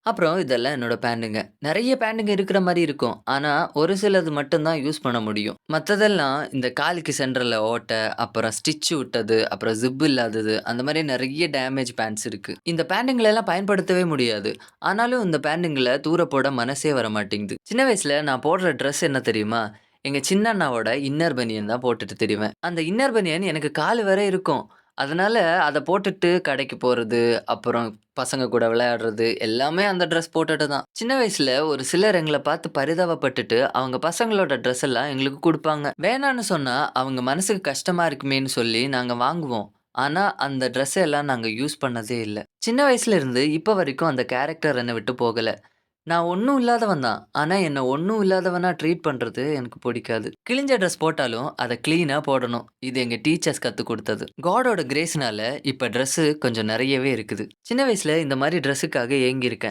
அப்புறம் இதெல்லாம் என்னோட பேண்டுங்க. நெறைய பேண்டுங்க இருக்கிற மாரி இருக்கும். ஆனா, ஒரு சிலது மட்டும் தான் யூஸ் பண்ண முடியும். மத்ததெல்லாம் இந்த காலுக்கு சென்டர்ல ஓட்ட, அப்புறம் ஸ்டிச் விட்டது, அப்புறம் ஜிப் இல்லாதது, அந்த மாரி நெறைய டேமேஜ் பேண்ட்ஸ் இருக்கு. இந்த பேண்டுங்களெல்லாம் பயன்படுத்தவே முடியாது. ஆனாலும் இந்த பேண்டுங்கள தூர போட மனசே வரமாட்டேங்குது. சின்ன வயசுல நான் போடுற ட்ரெஸ் என்ன தெரியுமா? எங்க சின்ன அண்ணாவோட இன்னர் பனியன் தான் போட்டுட்டு திரிவேன். அந்த இன்னர் பனியன் எனக்கு காலு வரை இருக்கும். அதனால அத போட்டுட்டு கடைக்கு போறது, அப்புறம் பசங்க கூட விளையாடுறது, எல்லாமே அந்த ட்ரெஸ் போட்டுட்டு தான். சின்ன வயசுல ஒரு சிலர் எங்கள பார்த்து பரிதாபப்பட்டுட்டு, அவங்க பசங்களோட ட்ரெஸ் எல்லாம் எங்களுக்கு குடுப்பாங்க. வேணான்னு சொன்னா, அவங்க மனசுக்கு கஷ்டமா இருக்குமேன்னு சொல்லி நாங்க வாங்குவோம். ஆனா, அந்த ட்ரெஸ் எல்லாம் நாங்க யூஸ் பண்ணதே இல்ல. சின்ன வயசுல இருந்து இப்ப வரைக்கும் அந்த கேரக்டர் என்ன விட்டு போகல. நான் ஒண்ணும் இல்லாதவன் தான். ஆனா, என்ன ஒண்ணும் இல்லாதவனா ட்ரீட் பண்றது எனக்கு புடிக்காது. கிழிஞ்ச ட்ரெஸ் போட்டாலும், அத கிளீனா போடணும். இது எங்க டீச்சர்ஸ் கத்துக் குடுத்தது. காடோட கிரேஸ்னால இப்ப ட்ரெஸ்ஸு கொஞ்சம் நெறையவே இருக்குது. சின்ன வயசுல இந்த மாரி ட்ரெஸ்ஸுக்காக ஏங்கியிருக்கேன்.